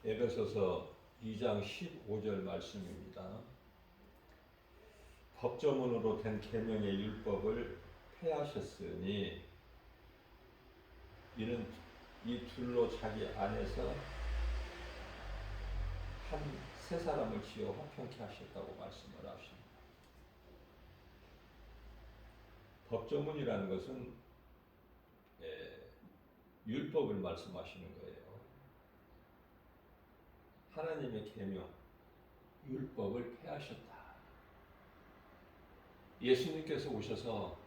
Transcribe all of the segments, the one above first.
에베소서 2장 15절 말씀입니다. 법조문으로 된 계명의 율법을 폐하셨으니 이는 이 둘로 자기 안에서 한 세 사람을 지어 화평케 하셨다고 말씀을 하십니다. 법조문이라는 것은 율법을 말씀하시는 거예요. 하나님의 계명, 율법을 폐하셨다. 예수님께서 오셔서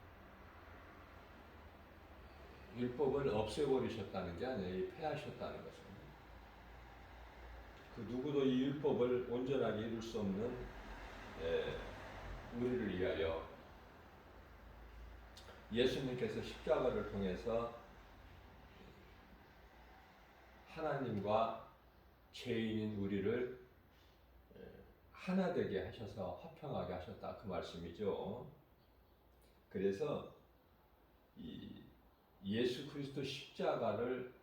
율법을 없애버리셨다는 게 아니에요. 폐하셨다는 것은. 그 누구도 이 율법을 온전하게 이룰 수 없는 우리를 위하여 예수님께서 십자가를 통해서 하나님과 죄인인 우리를 하나 되게 하셔서 화평하게 하셨다, 그 말씀이죠. 그래서 이 예수 그리스도 십자가를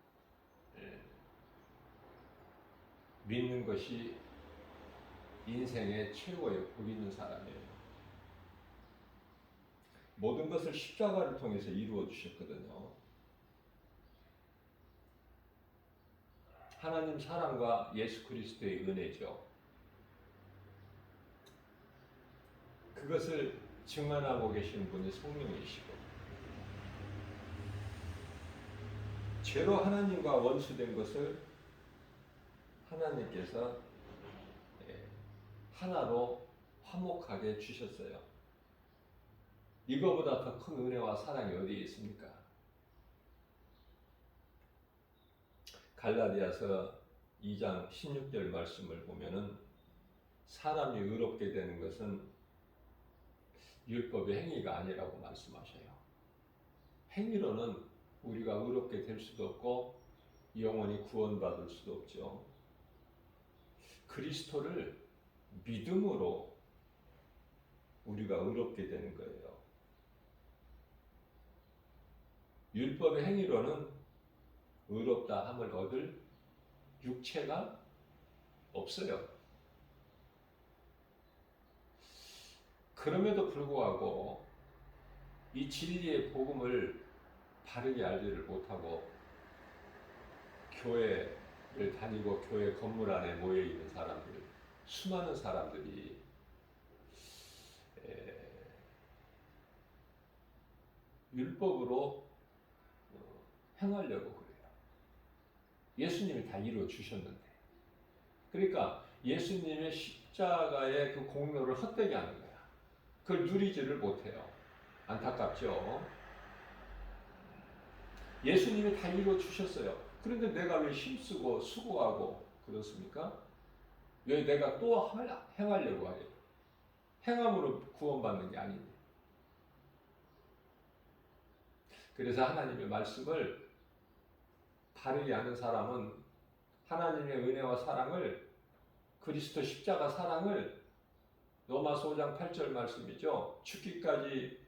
믿는 것이 인생의 최고의 복 있는 사람이에요. 모든 것을 십자가를 통해서 이루어 주셨거든요. 하나님 사랑과 예수 그리스도의 은혜죠. 그것을 증언하고 계시는 분이 성령이시고, 죄로 하나님과 원수된 것을 하나님께서 하나로 화목하게 주셨어요. 이거보다 더 큰 은혜와 사랑이 어디에 있습니까? 갈라디아서 2장 16절 말씀을 보면은 사람이 의롭게 되는 것은 율법의 행위가 아니라고 말씀하셔요. 행위로는 우리가 의롭게 될 수도 없고 영원히 구원받을 수도 없죠. 그리스도를 믿음으로 우리가 의롭게 되는 거예요. 율법의 행위로는 의롭다 함을 얻을 육체가 없어요. 그럼에도 불구하고 이 진리의 복음을 바르게 알지를 못하고 교회를 다니고 교회 건물 안에 모여 있는 사람들, 수많은 사람들이 율법으로 행하려고 그래요. 예수님이 다 이루어 주셨는데. 그러니까 예수님의 십자가의 그 공로를 헛되게 하는 거야. 그걸 누리지를 못해요. 안타깝죠? 예수님이 다 이루어 주셨어요. 그런데 내가 왜 힘쓰고 수고하고 그렇습니까? 왜 내가 또 행하려고 하요? 행함으로 구원받는 게 아닌데. 그래서 하나님의 말씀을 바르게 아는 사람은 하나님의 은혜와 사랑을, 그리스도 십자가 사랑을, 로마서 5장 8절 말씀이죠. 죽기까지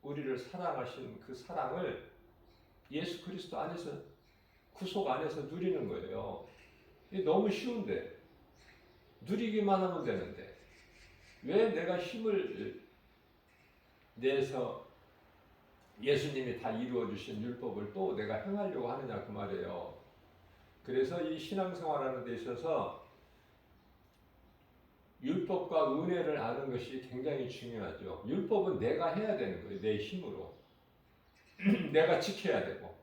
우리를 사랑하신 그 사랑을 예수 그리스도 안에서, 구속 안에서 누리는 거예요. 이게 너무 쉬운데, 누리기만 하면 되는데, 왜 내가 힘을 내서 예수님이 다 이루어 주신 율법을 또 내가 행하려고 하느냐, 그 말이에요. 그래서 이 신앙생활하는 데 있어서 율법과 은혜를 아는 것이 굉장히 중요하죠. 율법은 내가 해야 되는 거예요. 내 힘으로. 내가 지켜야 되고.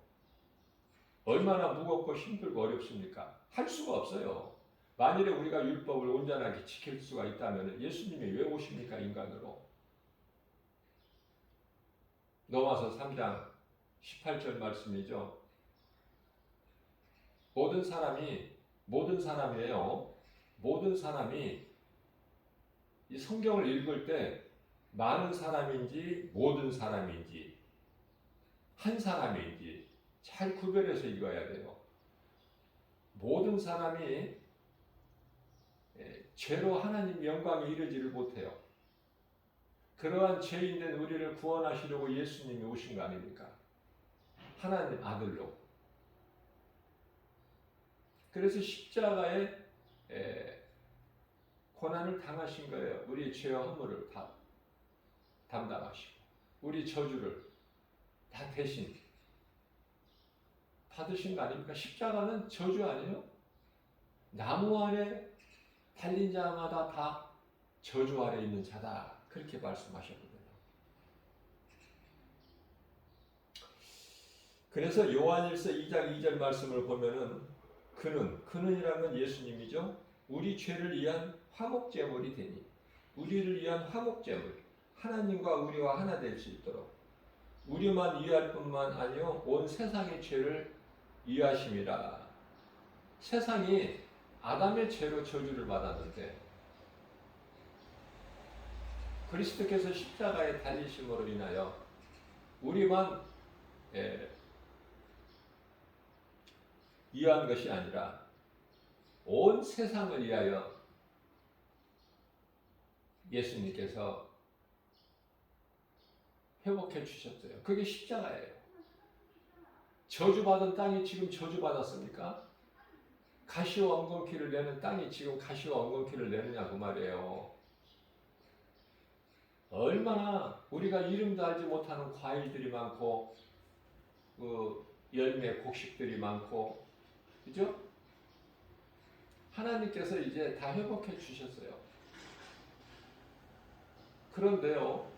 얼마나 무겁고 힘들고 어렵습니까? 할 수가 없어요. 만일에 우리가 율법을 온전하게 지킬 수가 있다면 예수님이 왜 오십니까? 인간으로. 로마서 3장 18절 말씀이죠. 모든 사람이 이 성경을 읽을 때 많은 사람인지 모든 사람인지 한 사람인지 잘 구별해서 읽어야 돼요. 모든 사람이 죄로 하나님 영광에 이르지를 못해요. 그러한 죄인된 우리를 구원하시려고 예수님이 오신 거 아닙니까? 하나님 아들로. 그래서 십자가에 고난을 당하신 거예요. 우리 죄와 허물을 다 담당하시고 우리 저주를 다 대신 받으신 거 아닙니까? 십자가는 저주 아니에요? 나무 안에 달린 자마다 다 저주 아래 있는 자다. 그렇게 말씀하셨거든요. 그래서 요한일서 2장 2절 말씀을 보면은 그는이라는 건 예수님이죠. 우리 죄를 위한 화목제물이 되니 우리를 위한 화목제물 하나님과 우리와 하나 될 수 있도록 우리만 위할 뿐만 아니요 온 세상의 죄를 위하심이라. 세상이 아담의 죄로 저주를 받았는데 그리스도께서 십자가에 달리심으로 인하여 우리만 위한 것이 아니라 온 세상을 위하여 예수님께서 회복해 주셨어요. 그게 십자가예요. 저주받은 땅이 지금 저주받았습니까? 가시와 엉겅퀴를 내는 땅이 지금 가시와 엉겅퀴를 내느냐고 말이에요. 얼마나 우리가 이름도 알지 못하는 과일들이 많고 그 열매 곡식들이 많고 그죠? 하나님께서 이제 다 회복해 주셨어요. 그런데요,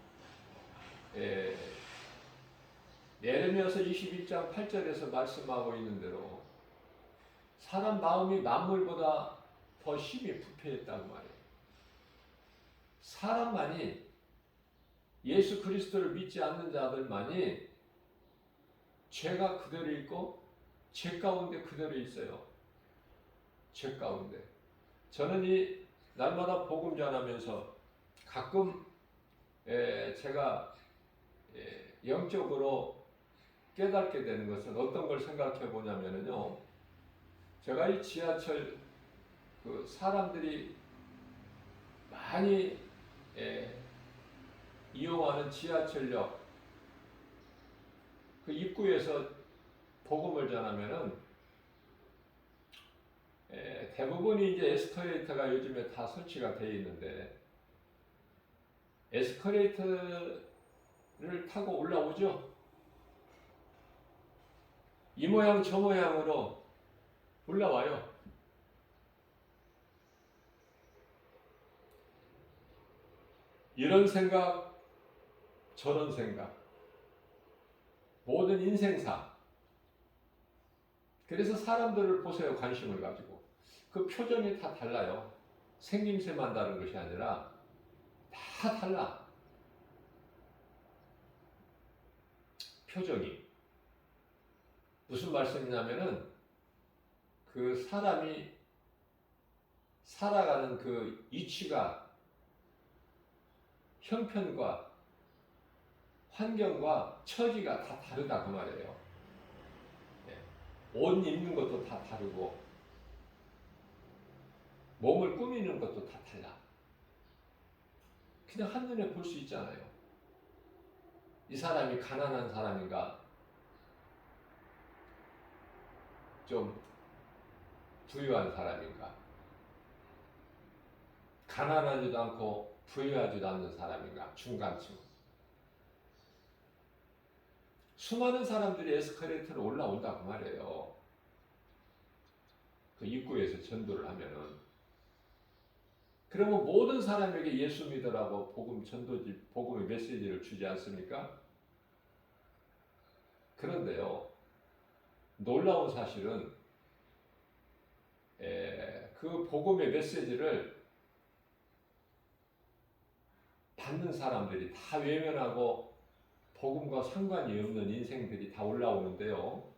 예레미야서 21장 8절에서 말씀하고 있는 대로 사람 마음이 만물보다 더 심히 부패했다고 말해요. 사람만이 예수 그리스도를 믿지 않는 자들만이 죄가 그대로 있고 죄 가운데 그대로 있어요. 죄 가운데. 저는 이 날마다 복음 전하면서 가끔 제가 영적으로 깨닫게 되는 것은 어떤 걸 생각해 보냐면요. 제가 이 지하철 그 사람들이 많이 이용하는 지하철역 그 입구에서 복음을 전하면은 대부분이 이제 에스컬레이터가 요즘에 다 설치가 되어 있는데 에스컬레이터를 타고 올라오죠. 이 모양 저 모양으로 올라와요. 이런 생각, 저런 생각, 모든 인생사. 그래서 사람들을 보세요. 관심을 가지고. 그 표정이 다 달라요. 생김새만 다른 것이 아니라 다 달라. 표정이. 무슨 말씀이냐면은 그 사람이 살아가는 그 이치가 형편과 환경과 처지가 다 다르다 그 말이에요. 옷 입는 것도 다 다르고 몸을 꾸미는 것도 다 달라. 그냥 한눈에 볼 수 있잖아요. 이 사람이 가난한 사람인가 좀 부유한 사람인가 가난하지도 않고 부유하지도 않는 사람인가 중간층. 수많은 사람들이 에스컬레이터로 올라온다고 말이에요. 그 입구에서 전도를 하면은. 그러면 모든 사람에게 예수 믿으라고 복음 전도지, 복음의 메시지를 주지 않습니까? 그런데요, 놀라운 사실은 그 복음의 메시지를 받는 사람들이 다 외면하고 복음과 상관이 없는 인생들이 다 올라오는데요.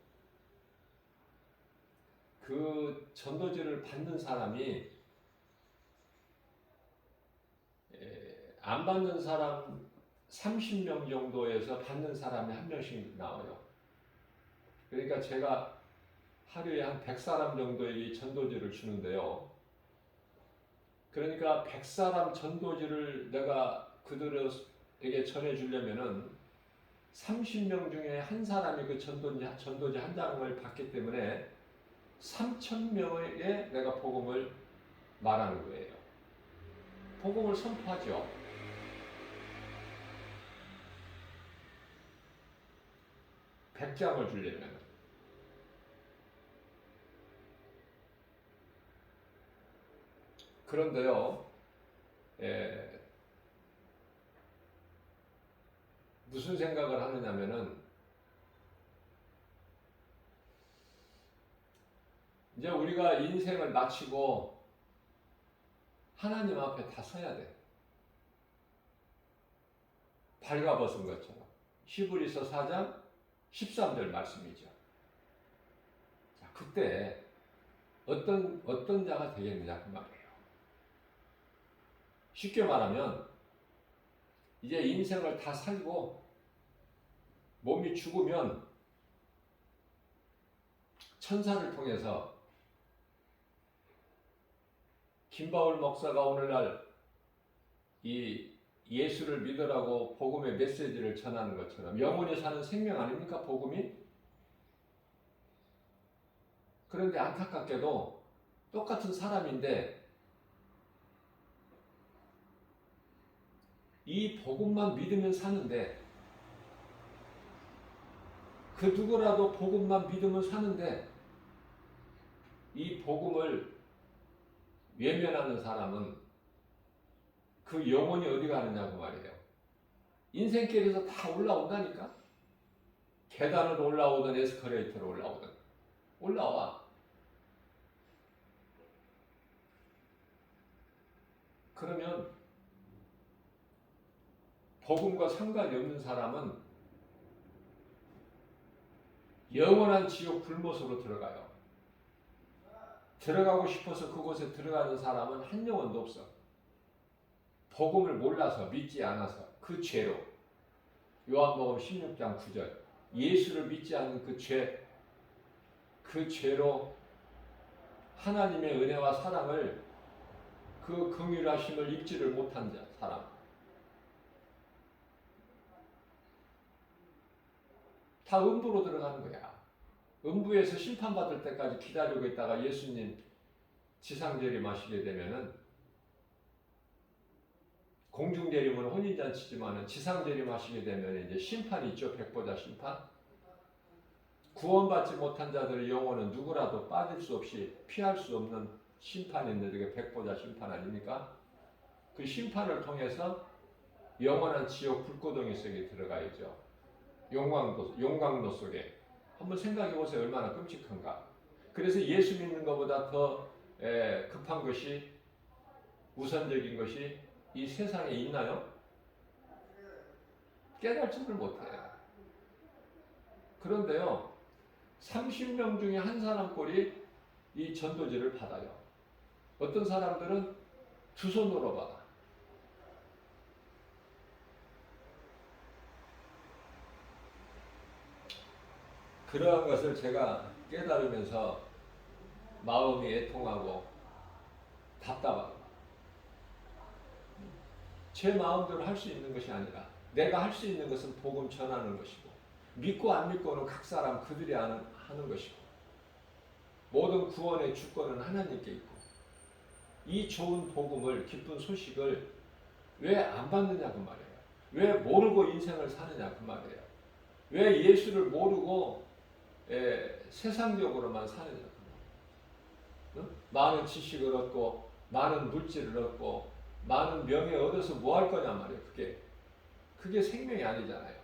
그 전도지를 받는 사람이 안 받는 사람 30명 정도에서 받는 사람이 한 명씩 나와요. 그러니까 제가 하루에 한 100사람 정도의 전도지를 주는데요. 그러니까 100사람 전도지를 내가 그들에게 전해주려면은 30명 중에 한 사람이 그 전도지 한 장을 받기 때문에 3,000명에게 내가 복음을 말하는 거예요. 복음을 선포하죠. 백장을 주려면. 그런데요, 무슨 생각을 하느냐면은, 이제 우리가 인생을 마치고 하나님 앞에 다 서야 돼. 발가벗은 것처럼. 히브리서 4장 13절 말씀이죠. 자, 그때 어떤 자가 되겠느냐 그 말이에요. 쉽게 말하면 이제 인생을 다 살고 몸이 죽으면 천사를 통해서 김바울 목사가 오늘날 이 예수를 믿으라고 복음의 메시지를 전하는 것처럼 영원히 사는 생명 아닙니까? 복음이? 그런데 안타깝게도 똑같은 사람인데 이 복음만 믿으면 사는데, 그 누구라도 복음만 믿으면 사는데 이 복음을 외면하는 사람은 그 영혼이 어디 가느냐고 말이에요. 인생길에서 다 올라온다니까. 계단을 올라오든 에스컬레이터로 올라오든 올라와. 그러면 복음과 상관이 없는 사람은 영원한 지옥 불못으로 들어가요. 들어가고 싶어서 그곳에 들어가는 사람은 한 영혼도 없어. 복음을 몰라서 믿지 않아서 그 죄로. 요한복음 16장 9절. 예수를 믿지 않는 그 죄로 하나님의 은혜와 사랑을, 그 긍휼하심을 입지를 못한 사람. 다 음부로 들어가는 거야. 음부에서 심판받을 때까지 기다리고 있다가 예수님 지상재림하시게 되면은, 공중재림은 혼인잔치지만은 지상재림하시게 되면 이제 심판이 있죠. 백보자 심판. 구원받지 못한 자들의 영혼은 누구라도 빠질 수 없이 피할 수 없는 심판이 있는데 그게 백보자 심판 아닙니까? 그 심판을 통해서 영원한 지옥 불구덩이 속에 들어가야죠. 용광로 속에. 한번 생각해 보세요. 얼마나 끔찍한가. 그래서 예수 믿는 것보다 더 급한 것이, 우선적인 것이 이 세상에 있나요? 깨달지를 못해요. 그런데요, 30명 중에 한 사람 꼴이 이 전도지를 받아요. 어떤 사람들은 두 손으로 받아. 그러한 것을 제가 깨달으면서 마음이 애통하고 답답하고, 제 마음대로 할 수 있는 것이 아니라 내가 할 수 있는 것은 복음 전하는 것이고, 믿고 안 믿고는 각 사람 그들이 하는 것이고, 모든 구원의 주권은 하나님께 있고, 이 좋은 복음을, 기쁜 소식을 왜 안 받느냐 그 말이에요. 왜 모르고 인생을 사느냐 그 말이에요. 왜 예수를 모르고 세상적으로만 사느냐 그 말이에요. 응? 많은 지식을 얻고 많은 물질을 얻고 많은 명예 얻어서 뭐 할 거냐 말이에요. 그게 생명이 아니잖아요.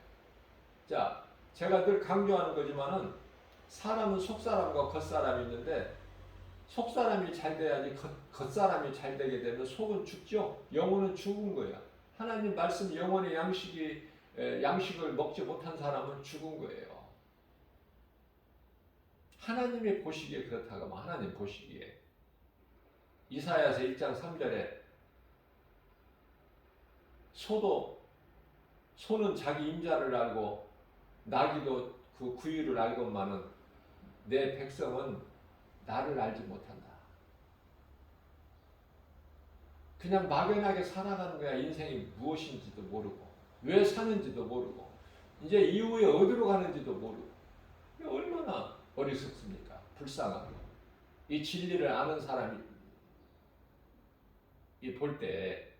자, 제가 늘 강조하는 거지만은, 사람은 속사람과 겉사람이 있는데 속사람이 잘 돼야지 겉사람이 잘 되게 되면 속은 죽죠. 영혼은 죽은 거야. 하나님 말씀 영혼의 양식을 먹지 못한 사람은 죽은 거예요. 하나님이 보시기에 그렇다고 하면 하나님 보시기에. 이사야서 1장 3절에 소는 자기 임자를 알고 나귀도 그 구유를 알건만은 내 백성은 나를 알지 못한다. 그냥 막연하게 살아가는 거야. 인생이 무엇인지도 모르고, 왜 사는지도 모르고, 이제 이후에 어디로 가는지도 모르고. 얼마나 어리석습니까? 불쌍하고. 이 진리를 아는 사람이 볼 때,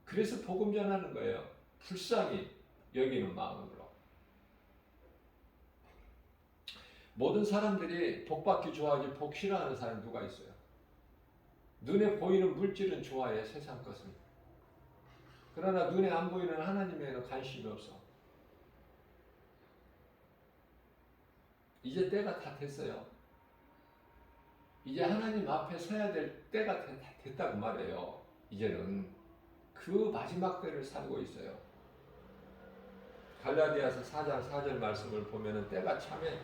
그래서 복음 전하는 거예요. 불쌍히 여기는 마음으로. 모든 사람들이 복 받기 좋아하지 복 싫어하는 사람이 누가 있어요? 눈에 보이는 물질은 좋아해, 세상 것은. 그러나 눈에 안 보이는 하나님에는 관심이 없어. 이제 때가 다 됐어요. 이제 하나님 앞에 서야 될 때가 다 됐다고 말해요. 이제는 그 마지막 때를 살고 있어요. 갈라디아서 4장 4절 말씀을 보면은 때가 참에,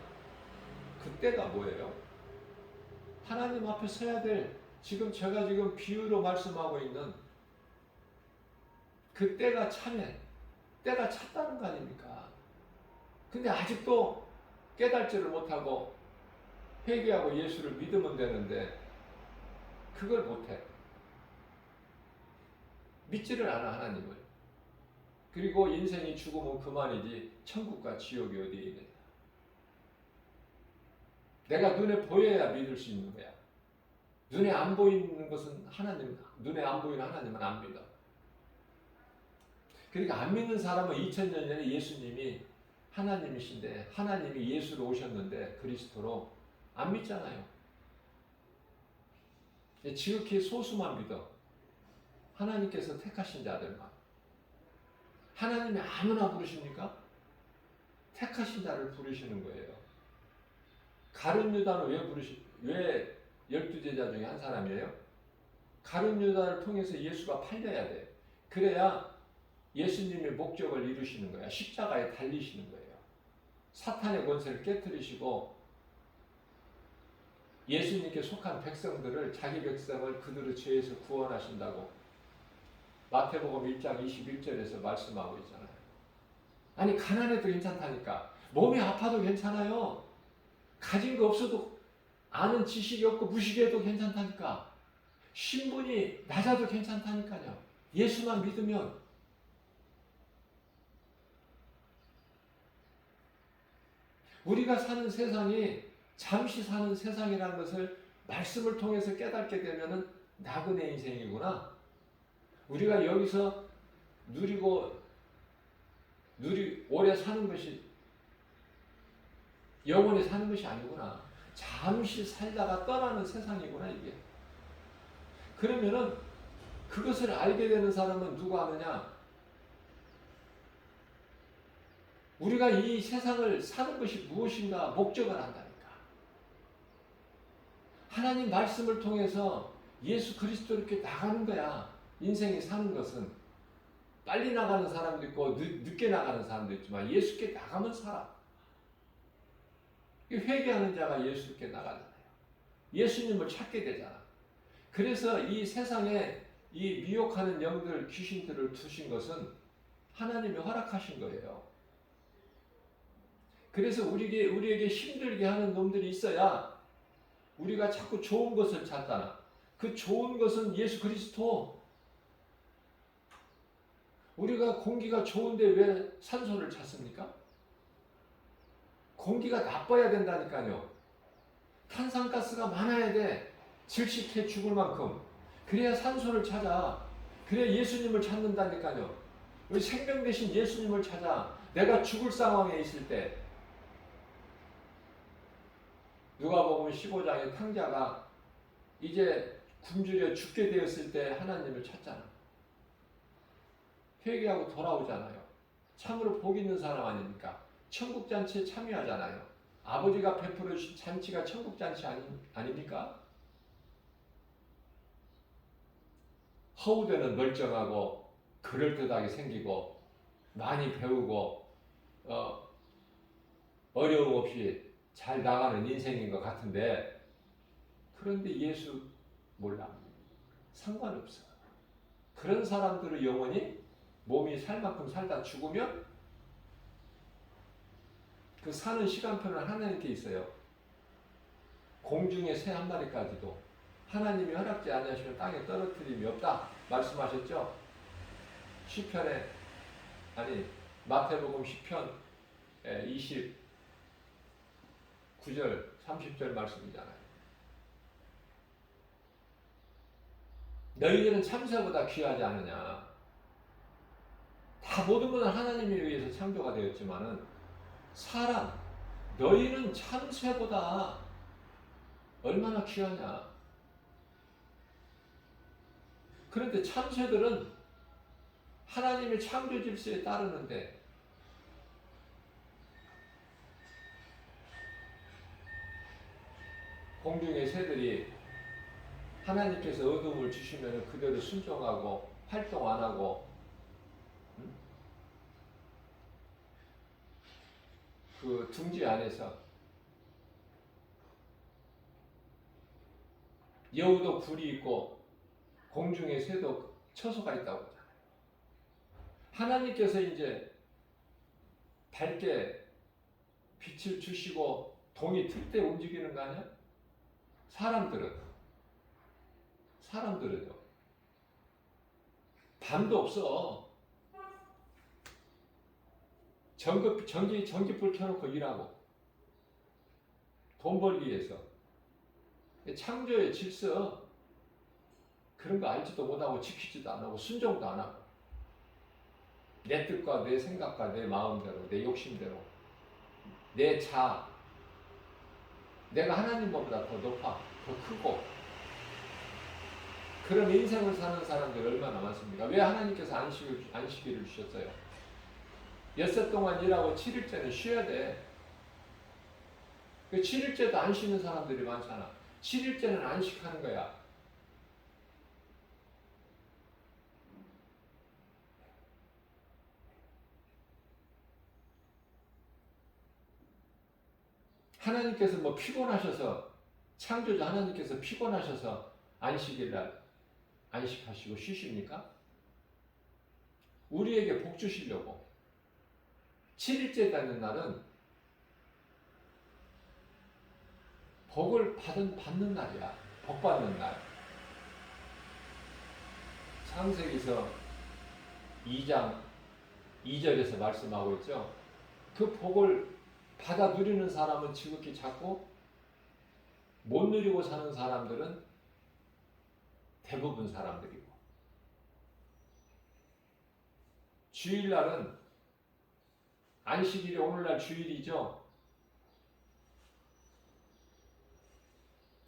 그 때가 뭐예요? 하나님 앞에 서야 될, 지금 제가 지금 비유로 말씀하고 있는 그 때가 참에, 때가 찼다는 거 아닙니까? 근데 아직도 깨달지를 못하고 회개하고 예수를 믿으면 되는데 그걸 못해. 믿지를 않아, 하나님을. 그리고 인생이 죽으면 그만이지 천국과 지옥이 어디에 있느냐. 내가 눈에 보여야 믿을 수 있는 거야. 눈에 안 보이는 것은 하나님, 눈에 안 보이는 하나님은 안 믿어. 그러니까 안 믿는 사람은 2000년 전에 예수님이 하나님이신데, 하나님이 예수로 오셨는데 그리스도로 안 믿잖아요. 지극히 소수만 믿어. 하나님께서 택하신 자들만. 하나님이 아무나 부르십니까? 택하신 자를 부르시는 거예요. 가룟 유다는 왜 12제자 중에 한 사람이에요? 가룟 유다를 통해서 예수가 팔려야 돼. 그래야 예수님의 목적을 이루시는 거야. 십자가에 달리시는 거예요. 사탄의 권세를 깨뜨리시고 예수님께 속한 백성들을, 자기 백성을 그들의 죄에서 구원하신다고 마태복음 1장 21절에서 말씀하고 있잖아요. 아니, 가난해도 괜찮다니까. 몸이 아파도 괜찮아요. 가진 거 없어도, 아는 지식이 없고 무식해도 괜찮다니까. 신분이 낮아도 괜찮다니까요. 예수만 믿으면. 우리가 사는 세상이 잠시 사는 세상이라는 것을 말씀을 통해서 깨닫게 되면은 나그네 인생이구나. 우리가 여기서 오래 사는 것이, 영원히 사는 것이 아니구나. 잠시 살다가 떠나는 세상이구나, 이게. 그러면은 그것을 알게 되는 사람은 누가 하느냐? 우리가 이 세상을 사는 것이 무엇인가 목적을 안다니까. 하나님 말씀을 통해서 예수 그리스도로 이렇게 나가는 거야. 인생이 사는 것은. 빨리 나가는 사람도 있고 늦게 나가는 사람도 있지만 예수께 나가면 살아. 회개하는 자가 예수께 나가잖아요. 예수님을 찾게 되잖아. 그래서 이 세상에 이 미혹하는 영들, 귀신들을 두신 것은 하나님이 허락하신 거예요. 그래서 우리에게 힘들게 하는 놈들이 있어야 우리가 자꾸 좋은 것을 찾잖아. 그 좋은 것은 예수 그리스도. 우리가 공기가 좋은데 왜 산소를 찾습니까? 공기가 나빠야 된다니까요. 탄산가스가 많아야 돼. 질식해 죽을 만큼. 그래야 산소를 찾아. 그래야 예수님을 찾는다니까요. 우리 생명 대신 예수님을 찾아. 내가 죽을 상황에 있을 때. 누가복음 15장의 탕자가 이제 굶주려 죽게 되었을 때 하나님을 찾잖아. 회개하고 돌아오잖아요. 참으로 복 있는 사람 아닙니까? 천국잔치에 참여하잖아요. 아버지가 베풀어 주신 잔치가 천국잔치 아닙니까? 허우대는 멀쩡하고 그럴듯하게 생기고 많이 배우고 어려움 없이 잘 나가는 인생인 것 같은데, 그런데 예수 몰라. 상관없어. 그런 사람들의 영혼이 몸이 살 만큼 살다 죽으면 그 사는 시간표는 하나님께 있어요. 공중의 새 한 마리까지도 하나님이 허락지 않으시면 땅에 떨어뜨림이 없다 말씀하셨죠? 시편에, 아니 마태복음 시편 29절 30절 말씀이잖아요. 너희들은 참새보다 귀하지 않느냐. 다 모든 것은 하나님에 의해서 창조가 되었지만은 사람, 너희는 참새보다 얼마나 귀하냐. 그런데 참새들은 하나님의 창조 질서에 따르는데 공중의 새들이 하나님께서 어둠을 주시면 그대로 순종하고 활동 안 하고 그 둥지 안에서 여우도 굴이 있고 공중의 새도 처소가 있다고 하잖아요. 하나님께서 이제 밝게 빛을 주시고 동이 틀 때 움직이는 거 아니야? 사람들은요. 밤도 없어. 전기불 켜놓고 일하고 돈 벌기 위해서. 창조의 질서 그런 거 알지도 못하고 지키지도 안 하고 순종도 안 하고 내 뜻과 내 생각과 내 마음대로 내 욕심대로 내 자아 내가 하나님보다 더 높아 더 크고 그런 인생을 사는 사람들 얼마나 많습니까? 왜 하나님께서 안식일을 주셨어요? 엿새 동안 일하고 7일째는 쉬어야 돼. 그 7일째도 안 쉬는 사람들이 많잖아. 7일째는 안식하는 거야. 하나님께서 뭐 피곤하셔서 창조자 하나님께서 피곤하셔서 안식일날 안식하시고 쉬십니까? 우리에게 복 주시려고 7일째 되는 날은 복을 받는 날이야. 복 받는 날. 창세기서 2장 2절에서 말씀하고 있죠. 그 복을 받아 누리는 사람은 지극히 작고 못 누리고 사는 사람들은 대부분 사람들이고 주일날은 안식일이 오늘날 주일이죠.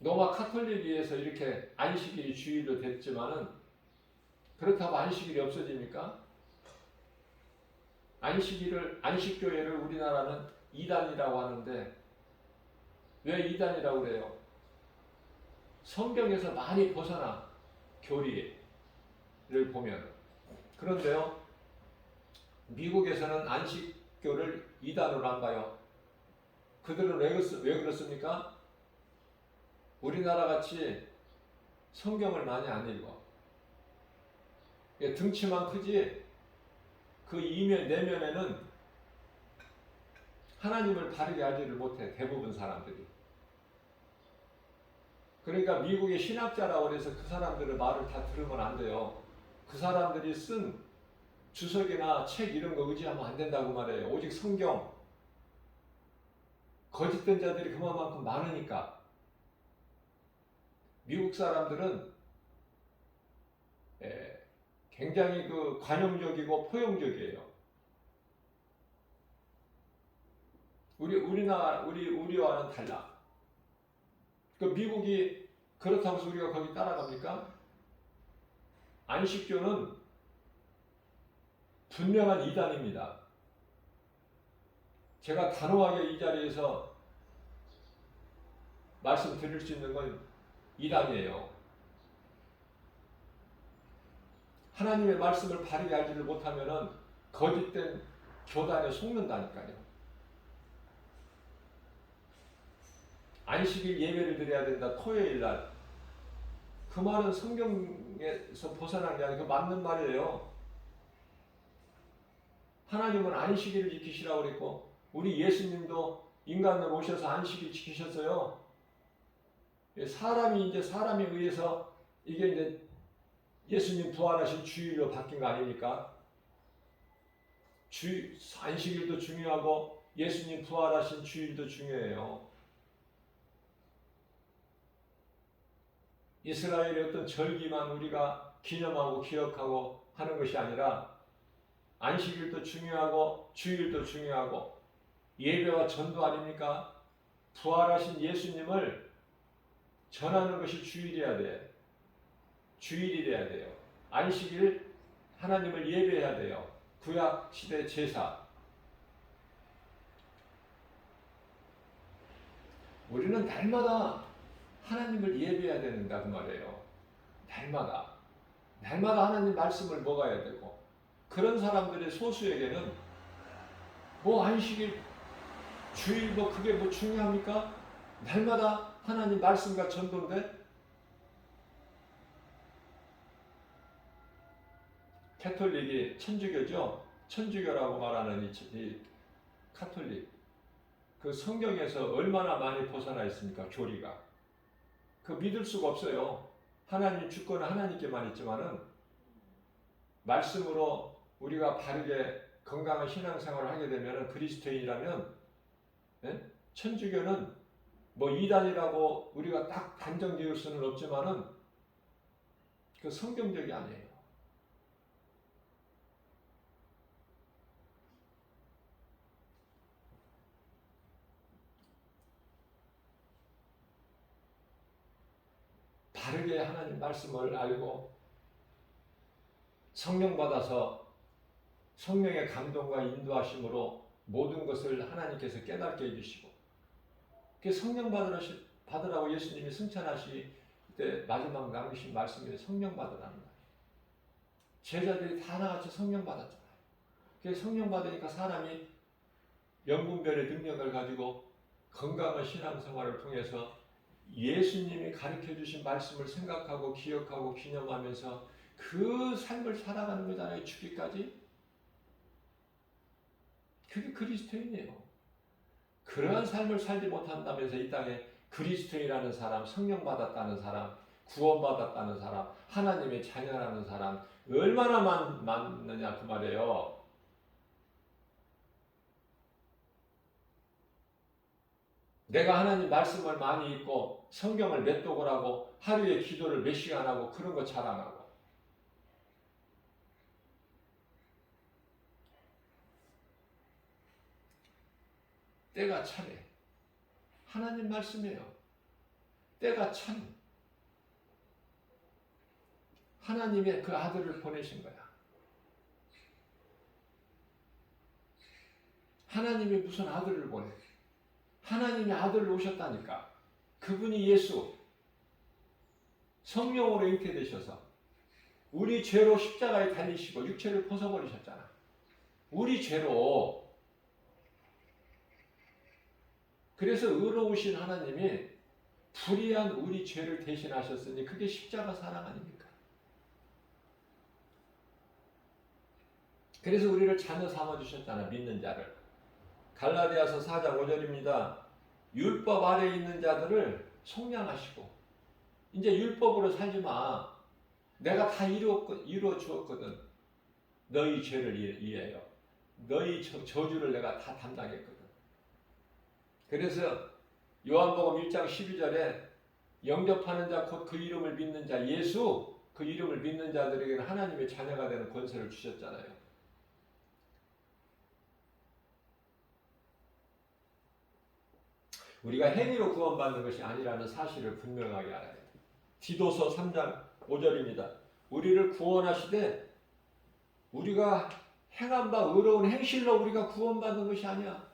로마 카톨릭에서 이렇게 안식일이 주일로 됐지만은 그렇다고 안식일이 없어집니까? 안식교회를 우리나라는 이단이라고 하는데 왜 이단이라고 그래요? 성경에서 많이 벗어나 교리를 보면. 그런데요, 미국에서는 안식교를 이단으로 안 봐요. 그들은 왜 그렇습니까? 우리나라 같이 성경을 많이 안 읽어. 등치만 크지 그 이면 내면에는 하나님을 바르게 알지를 못해. 대부분 사람들이. 그러니까 미국의 신학자라고 해서 그 사람들의 말을 다 들으면 안 돼요. 그 사람들이 쓴 주석이나 책 이런 거 의지하면 안 된다고 말해요. 오직 성경. 거짓된 자들이 그만큼 많으니까. 미국 사람들은 굉장히 그 관용적이고 포용적이에요. 우리와는 달라. 그 미국이 그렇다고 해서 우리가 거기 따라갑니까? 안식교는 분명한 이단입니다. 제가 단호하게 이 자리에서 말씀드릴 수 있는 건 이단이에요. 하나님의 말씀을 바르게 알지를 못하면은 거짓된 교단에 속는다니까요. 안식일 예배를 드려야 된다. 토요일 날. 그 말은 성경에서 벗어난 게 아니고 맞는 말이에요. 하나님은 안식일을 지키시라고 그랬고 우리 예수님도 인간으로 오셔서 안식일 지키셨어요. 사람이 이제 사람에 의해서 이게 이제 예수님 부활하신 주일로 바뀐 거 아닙니까? 안식일도 중요하고 예수님 부활하신 주일도 중요해요. 이스라엘의 어떤 절기만 우리가 기념하고 기억하고 하는 것이 아니라 안식일도 중요하고 주일도 중요하고 예배와 전도 아닙니까? 부활하신 예수님을 전하는 것이 주일이어야 돼. 주일이 돼야 돼요. 안식일 하나님을 예배해야 돼요. 구약 시대 제사. 우리는 날마다 하나님을 예배해야 된다 그 말이에요. 날마다 하나님 말씀을 먹어야 되고, 그런 사람들의 소수에게는 뭐 안식일 주일 뭐 그게 뭐 중요합니까? 날마다 하나님 말씀과 전도인데. 캐톨릭이 천주교죠. 천주교라고 말하는 이 카톨릭, 그 성경에서 얼마나 많이 벗어나 있습니까? 교리가. 그 믿을 수가 없어요. 하나님 주권은 하나님께만 있지만은 말씀으로 우리가 바르게 건강한 신앙생활을 하게 되면 그리스도인이라면, 예? 천주교는 뭐 이단이라고 우리가 딱 단정 지을 수는 없지만은 그 성경적이 아니에요. 바르게 하나님 말씀을 알고 성령 받아서 성령의 감동과 인도하심으로 모든 것을 하나님께서 깨닫게 해주시고, 그 성령 받으라고 예수님이 승천하실 때 마지막 남기신 말씀이 성령 받으라는 거예요. 제자들이 다 하나같이 성령 받았잖아요. 그 성령 받으니까 사람이 영분별의 능력을 가지고 건강한 신앙생활을 통해서 예수님이 가르쳐 주신 말씀을 생각하고 기억하고 기념하면서 그 삶을 살아가는 거잖아요. 죽기까지. 그게 그리스도인이에요. 그러한 삶을 살지 못한다면서 이 땅에 그리스도인이라는 사람, 성령 받았다는 사람, 구원받았다는 사람, 하나님의 자녀라는 사람 얼마나 많느냐 그 말이에요. 내가 하나님 말씀을 많이 읽고 성경을 몇 독을 하고 하루에 기도를 몇 시간 하고 그런 거 자랑하고, 때가 차네. 하나님 말씀이에요. 때가 참 하나님의 그 아들을 보내신 거야. 하나님이 무슨 아들을 보내? 하나님의 아들로 오셨다니까. 그분이 예수, 성령으로 잉태되셔서 우리 죄로 십자가에 달리시고 육체를 벗어버리셨잖아. 우리 죄로. 그래서 의로우신 하나님이 불의한 우리 죄를 대신하셨으니 그게 십자가 사랑 아닙니까? 그래서 우리를 자녀 삼아주셨잖아. 믿는 자를. 갈라디아서 4장 5절입니다. 율법 아래에 있는 자들을 속량하시고, 이제 율법으로 살지 마. 내가 다 이루어 주었거든. 너희 죄를 위하여. 너희 저주를 내가 다 담당했거든. 그래서 요한복음 1장 12절에 영접하는 자 곧 그 이름을 믿는 자 예수, 그 이름을 믿는 자들에게는 하나님의 자녀가 되는 권세를 주셨잖아요. 우리가 행위로 구원받는 것이 아니라는 사실을 분명하게 알아야 돼요. 디도서 3장 5절입니다. 우리를 구원하시되 우리가 행한 바 의로운 행실로 우리가 구원받는 것이 아니야.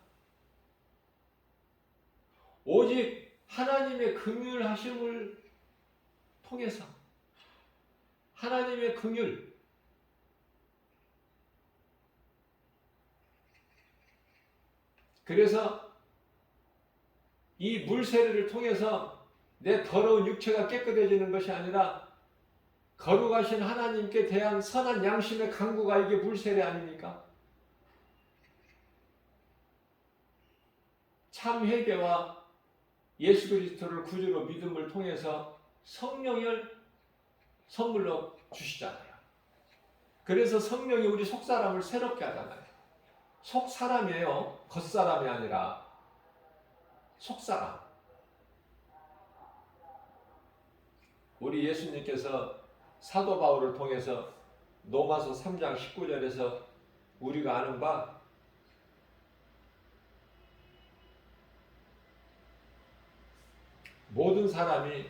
오직 하나님의 긍휼하심을 통해서, 하나님의 긍휼, 그래서 이 물세례를 통해서 내 더러운 육체가 깨끗해지는 것이 아니라 거룩하신 하나님께 대한 선한 양심의 강구가 이게 물세례 아닙니까? 참 회개와 예수 그리스도를 구주로 믿음을 통해서 성령을 선물로 주시잖아요. 그래서 성령이 우리 속사람을 새롭게 하잖아요. 속사람이에요. 겉사람이 아니라 속사람. 우리 예수님께서 사도 바울을 통해서 로마서 3장 19절에서 우리가 아는 바 모든 사람이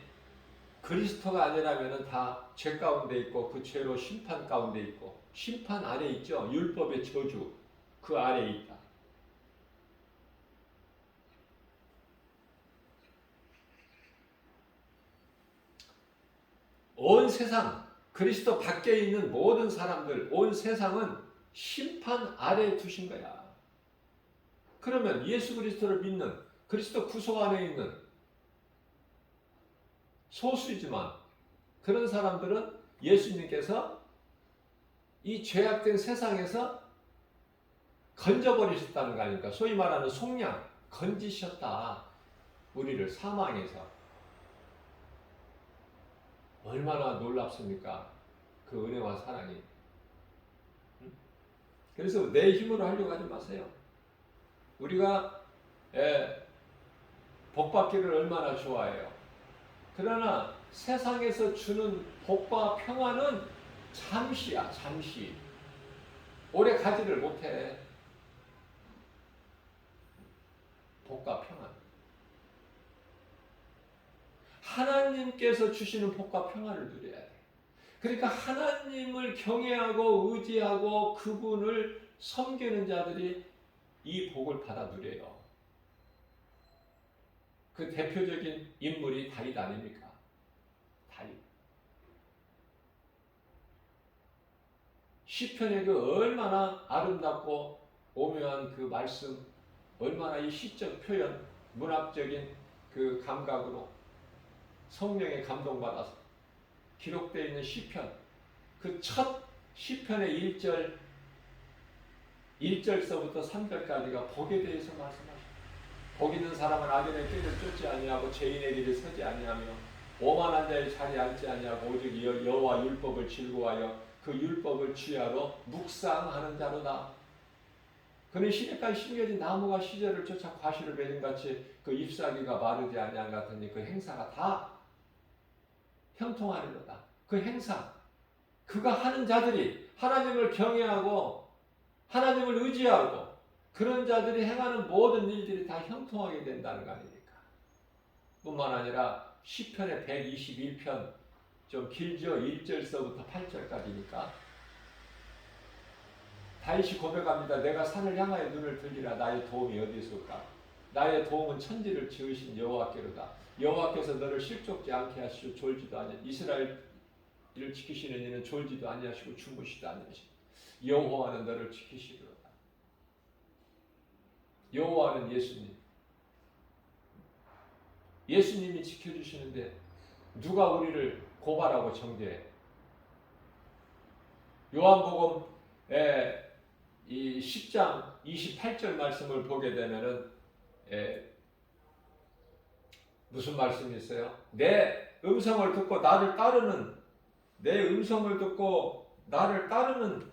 그리스도가 아니라면 다 죄 가운데 있고 그 죄로 심판 가운데 있고 심판 아래 있죠. 율법의 저주 그 아래에 있다. 온 세상 그리스도 밖에 있는 모든 사람들 온 세상은 심판 아래에 두신 거야. 그러면 예수 그리스도를 믿는 그리스도 구속 안에 있는 소수이지만 그런 사람들은 예수님께서 이 죄악된 세상에서 건져버리셨다는 거 아닙니까? 소위 말하는 속량 건지셨다. 우리를 사망에서. 얼마나 놀랍습니까? 그 은혜와 사랑이. 그래서 내 힘으로 하려고 하지 마세요. 우리가 복받기를 얼마나 좋아해요. 그러나 세상에서 주는 복과 평안은 잠시야, 잠시. 오래 가지를 못해. 복과 평안. 하나님께서 주시는 복과 평안을 누려야 돼. 그러니까 하나님을 경외하고 의지하고 그분을 섬기는 자들이 이 복을 받아 누려요. 그 대표적인 인물이 다윗 아닙니까? 다윗. 시편의 그 얼마나 아름답고 오묘한 그 말씀, 얼마나 이 시적 표현, 문학적인 그 감각으로 성령에 감동받아서 기록되어 있는 시편, 그 첫 시편의 1절서부터 3절까지가 복에 대해서 말씀하십니다. 복 있는 사람은 악인의 길을 쫓지 아니하고 죄인의 길을 서지 아니하며 오만한 자의 자리에 앉지 아니하고 오직 여호와 율법을 즐거워하여 그 율법을 취하러 묵상하는 자로다. 그는 시냇가에 심겨진 나무가 시절을 쫓아 과실을 맺은 같이 그 잎사귀가 마르지 아니한 같으니 그 행사가 다 형통하리로다. 그 행사, 그가 하는 자들이 하나님을 경외하고 하나님을 의지하고 그런 자들이 행하는 모든 일들이 다 형통하게 된다는 거 아닙니까? 뿐만 아니라 시편의 121편 좀 길죠. 1절서부터 8절까지니까 다윗이 고백합니다. 내가 산을 향하여 눈을 들리라. 나의 도움이 어디서 올까? 나의 도움은 천지를 지으신 여호와께로다. 여호와께서 너를 실족지 않게 하시고 졸지도 아니 이스라엘을 지키시는 이는 졸지도 아니하시고 주무시도 아니하시고 여호와는 너를 지키시리로다. 여호와는 예수님. 예수님이 지켜주시는데 누가 우리를 고발하고 정죄해? 요한복음 이 10장 28절 말씀을 보게 되면은 무슨 말씀이 있어요? 내 음성을 듣고 나를 따르는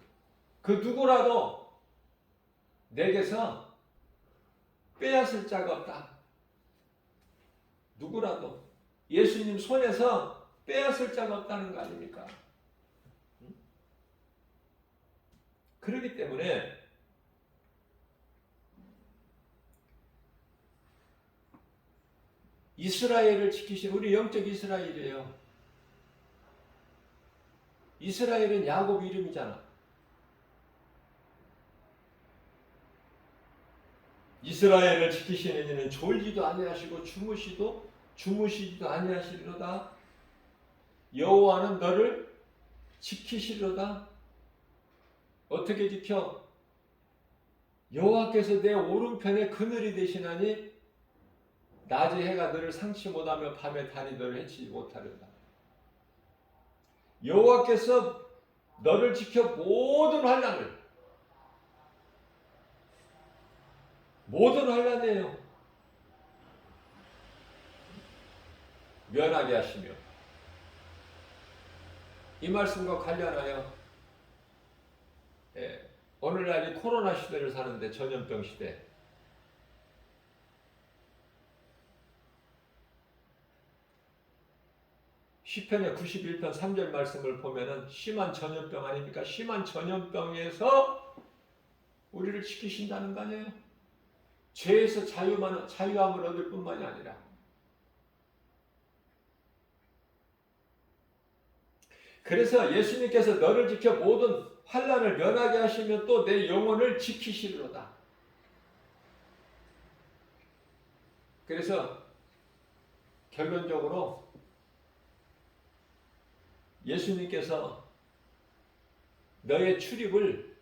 그 누구라도 내게서 빼앗을 자가 없다. 누구라도 예수님 손에서 빼앗을 자가 없다는 거 아닙니까? 그렇기 때문에 이스라엘을 지키신 우리 영적 이스라엘이에요. 이스라엘은 야곱 이름이잖아. 이스라엘을 지키시는 이는 졸지도 아니하시고 주무시지도 아니하시리로다. 여호와는 너를 지키시리로다. 어떻게 지켜? 여호와께서 내 오른편에 그늘이 되시나니 낮에 해가 너를 상치 못하며 밤에 달이 너를 해치지 못하리로다. 여호와께서 너를 지켜 모든 환난이에요. 면하게 하시며 이 말씀과 관련하여 오늘날 이 코로나 시대를 사는데 전염병 시대 시편의 91편 3절 말씀을 보면은 심한 전염병 아닙니까? 심한 전염병에서 우리를 지키신다는 거 아니에요? 죄에서 자유함을 얻을 뿐만이 아니라 그래서 예수님께서 너를 지켜 모든 환난을 면하게 하시면 또 내 영혼을 지키시리로다. 그래서 결론적으로 예수님께서 너의 출입을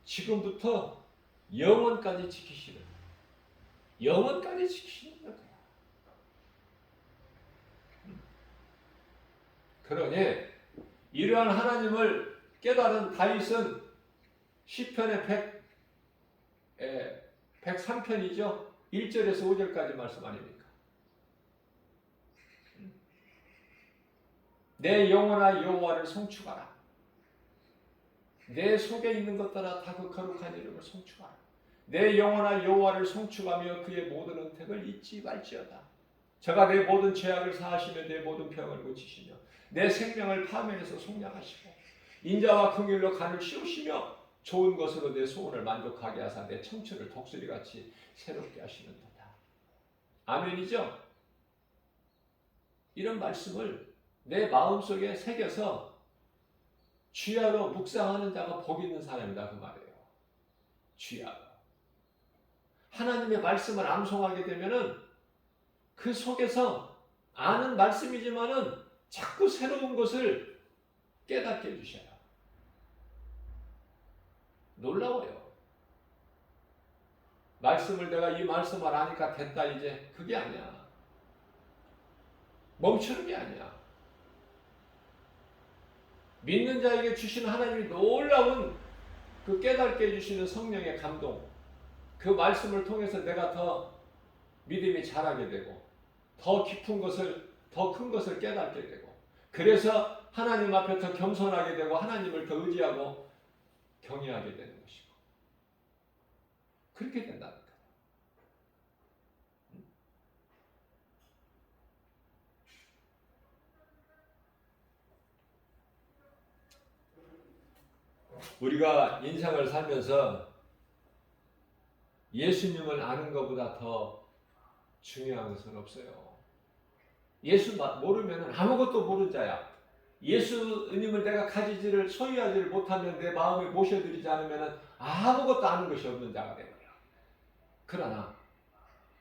지금부터 영원까지 지키시는, 영원까지 지키시는 거야. 그러니 이러한 하나님을 깨달은 다윗은 시편의 103편이죠. 1절에서 5절까지 말씀 아닙니까? 내 영혼아 여호와를 송축하라. 내 속에 있는 것들아 다 그 거룩한 이름을 송축하라. 내 영혼아 여호와를 송축하며 그의 모든 은택을 잊지 말지어다. 저가 내 모든 죄악을 사하시며 내 모든 병을 고치시며 내 생명을 파멸해서 속량하시고 인자와 긍휼로 간을 씌우시며 좋은 것으로 내 소원을 만족하게 하사 내 청춘을 독수리같이 새롭게 하시는도다. 아멘이죠? 이런 말씀을 내 마음속에 새겨서 주야로 묵상하는 자가 복 있는 사람이다 그 말이에요. 주야로. 하나님의 말씀을 암송하게 되면은 그 속에서 아는 말씀이지만은 자꾸 새로운 것을 깨닫게 해주셔요. 놀라워요. 말씀을 내가 이 말씀을 아니까 됐다 이제 그게 아니야. 멈추는 게 아니야. 믿는 자에게 주시는 하나님이 놀라운 그 깨닫게 해주시는 성령의 감동, 그 말씀을 통해서 내가 더 믿음이 자라게 되고 더 깊은 것을, 더 큰 것을 깨닫게 되고 그래서 하나님 앞에 더 겸손하게 되고 하나님을 더 의지하고 경외하게 되는 것이고 그렇게 된다는 거예요. 우리가 인생을 살면서 예수님을 아는 것보다 더 중요한 것은 없어요. 예수 모르면 아무것도 모르는 자야. 예수님을 내가 가지지를 소유하지를 못하면 내 마음에 모셔드리지 않으면 아무것도 아는 것이 없는 자가 되는 거야. 그러나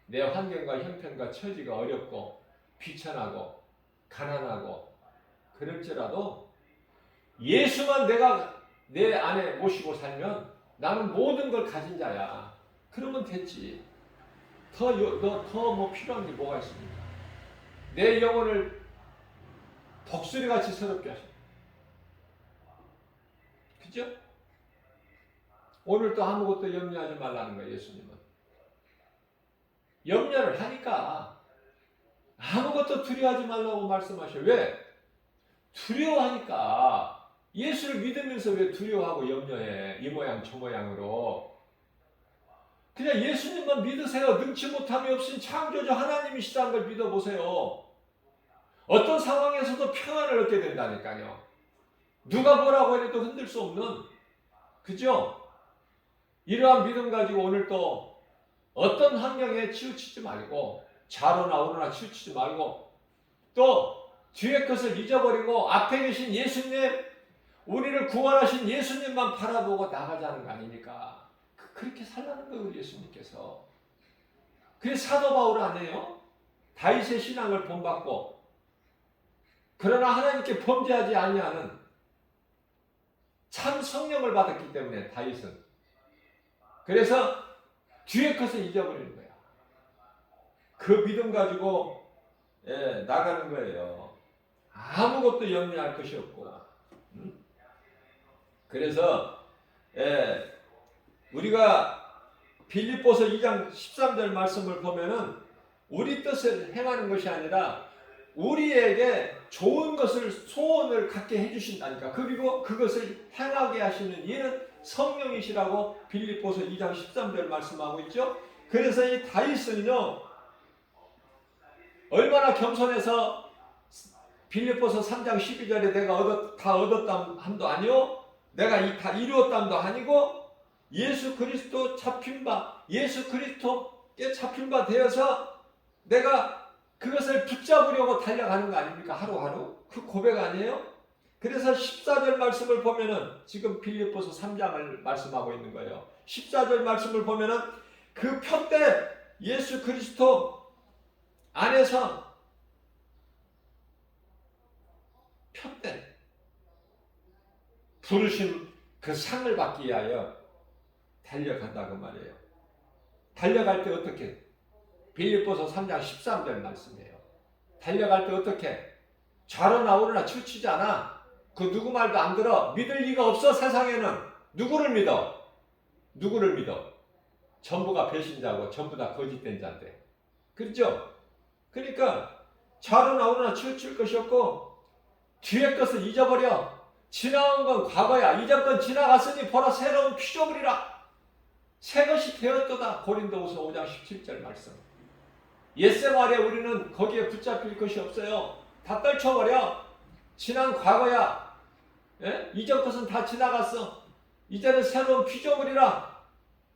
내 환경과 형편과 처지가 어렵고 비천하고 가난하고 그럴지라도 예수만 내가 내 안에 모시고 살면 나는 모든 걸 가진 자야. 그러면 됐지. 더 뭐 필요한 게 뭐가 있습니까? 내 영혼을 독수리같이 새롭게 하십니다. 그죠? 오늘 또 아무것도 염려하지 말라는 거예요, 예수님은. 염려를 하니까 아무것도 두려워하지 말라고 말씀하셔요. 왜? 두려워하니까 예수를 믿으면서 왜 두려워하고 염려해? 이 모양 저 모양으로. 그냥 예수님만 믿으세요. 능치 못함이 없으신 창조주 하나님이시다는 걸 믿어보세요. 어떤 상황에서도 평안을 얻게 된다니까요. 누가 뭐라고 해도 흔들 수 없는, 그죠? 이러한 믿음 가지고 오늘 또 어떤 환경에 치우치지 말고 좌로나 우로나 치우치지 말고 또 뒤에 것을 잊어버리고 앞에 계신 예수님, 우리를 구원하신 예수님만 바라보고 나가자는 거 아닙니까? 그렇게 살라는 거예요, 예수님께서. 그게 사도 바울 아니에요? 다윗의 신앙을 본받고 그러나 하나님께 범죄하지 아니하는 참 성령을 받았기 때문에 다윗은 그래서 뒤에 것을 잊어버리는 거야. 그 믿음 가지고 나가는 거예요. 아무것도 염려할 것이 없고. 그래서 우리가 빌립보서 2장 13절 말씀을 보면은 우리 뜻을 행하는 것이 아니라 우리에게 좋은 것을 소원을 갖게 해주신다니까. 그리고 그것을 행하게 하시는 이는 성령이시라고 빌립보서 2장 13절 말씀하고 있죠. 그래서 이 다윗은요 얼마나 겸손해서 빌립보서 3장 12절에 내가 다 얻었담 함도 아니요, 내가 다 이루었담도 아니고, 예수 그리스도 잡힌 바, 예수 그리스도께 잡힌 바 되어서 내가 그것을 붙잡으려고 달려가는 거 아닙니까? 하루하루. 그 고백 아니에요? 그래서 14절 말씀을 보면은, 지금 빌립보서 3장을 말씀하고 있는 거예요. 14절 말씀을 보면은 그 표대 예수 그리스도 안에서 표대 부르심 그 상을 받기 위하여 달려간다고 말이에요. 달려갈 때 어떻게? 빌립보서 3장 13절 말씀이에요. 달려갈 때 어떻게? 좌로나 우로나 치우치지 않아. 그 누구 말도 안 들어. 믿을 리가 없어. 세상에는. 누구를 믿어? 누구를 믿어? 전부가 배신자고 전부 다 거짓된 자인데. 그렇죠? 그러니까 좌로나 우로나 치우칠 것이 없고 뒤의 것을 잊어버려. 지나간 건 과거야. 이전 건 지나갔으니 보라 새로운 피조물이라. 새 것이 되었도다. 고린도후서 5장 17절 말씀. 옛생활에 우리는 거기에 붙잡힐 것이 없어요. 다 떨쳐버려. 지난 과거야. 예? 이전 것은 다 지나갔어. 이제는 새로운 피조물이라.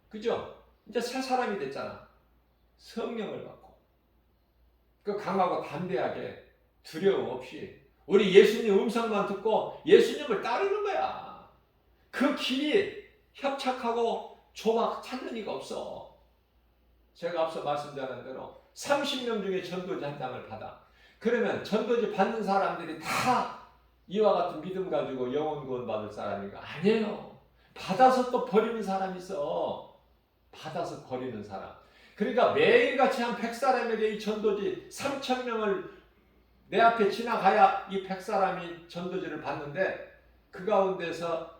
그죠? 이제 새 사람이 됐잖아. 성령을 받고. 그 강하고 담대하게 두려움 없이 우리 예수님 음성만 듣고 예수님을 따르는 거야. 그 길이 협착하고 좁아 찾는 이가 없어. 제가 앞서 말씀드린 대로 30명 중에 전도지 한 장을 받아. 그러면 전도지 받는 사람들이 다 이와 같은 믿음 가지고 영혼 구원 받을 사람인가? 아니에요. 받아서 또 버리는 사람이 있어. 받아서 버리는 사람. 그러니까 매일같이 한 100사람에게 이 전도지 3,000명을 내 앞에 지나가야 이 100사람이 전도지를 받는데, 그 가운데서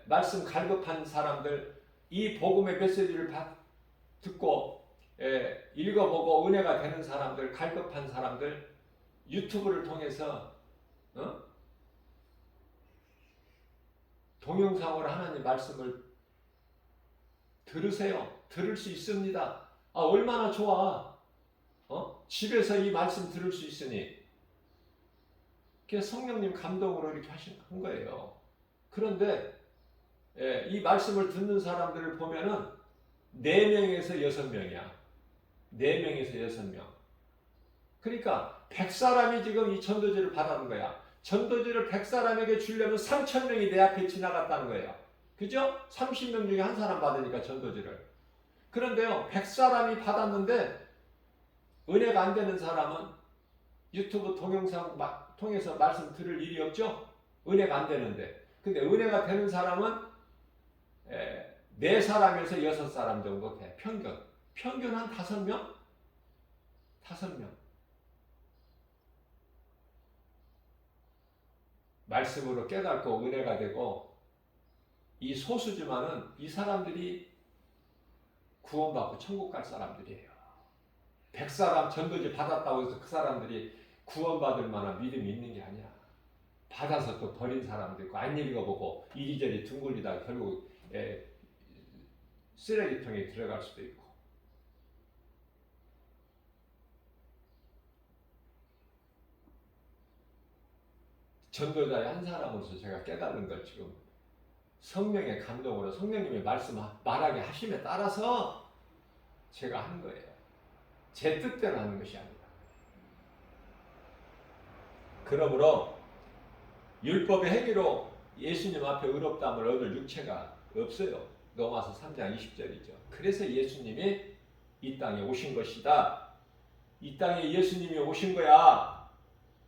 말씀 갈급한 사람들, 이 복음의 메시지를 듣고 읽어보고 은혜가 되는 사람들, 갈급한 사람들, 유튜브를 통해서 동영상으로 하나님 말씀을 들으세요. 들을 수 있습니다. 아, 얼마나 좋아. 집에서 이 말씀 들을 수 있으니. 그게 성령님 감동으로 이렇게 한 거예요. 그런데 이 말씀을 듣는 사람들을 보면은 4명에서 6명이야. 4명에서 6명. 그러니까 100사람이 지금 이 전도지를 받았는 거야. 전도지를 100사람에게 주려면 3,000명이 내 앞에 지나갔다는 거예요. 그죠? 30명 중에 한 사람 받으니까 전도지를. 그런데요, 100사람이 받았는데 은혜가 안 되는 사람은 유튜브 동영상 통해서 말씀 들을 일이 없죠? 은혜가 안 되는데. 근데 은혜가 되는 사람은 4사람에서 6사람 정도 돼. 평균. 평균 한 5명? 5명. 말씀으로 깨닫고 은혜가 되고, 이 소수지만은 이 사람들이 구원받고 천국 갈 사람들이에요. 100사람 전도지 받았다고 해서 그 사람들이 구원받을 만한 믿음이 있는 게 아니야. 받아서 또 버린 사람도 있고, 안 읽어보고 이리저리 둥글리다가 결국 쓰레기통에 들어갈 수도 있고. 전도자의 한 사람으로서 제가 깨달은 걸 지금 성령의 감동으로 성령님의 말씀 말하게 하심에 따라서 제가 하는 거예요. 제 뜻대로 하는 것이 아니라. 그러므로 율법의 행위로 예수님 앞에 의롭다함을 얻을 육체가 없어요. 로마서 3장 20절이죠. 그래서 예수님이 이 땅에 오신 것이다. 이 땅에 예수님이 오신 거야.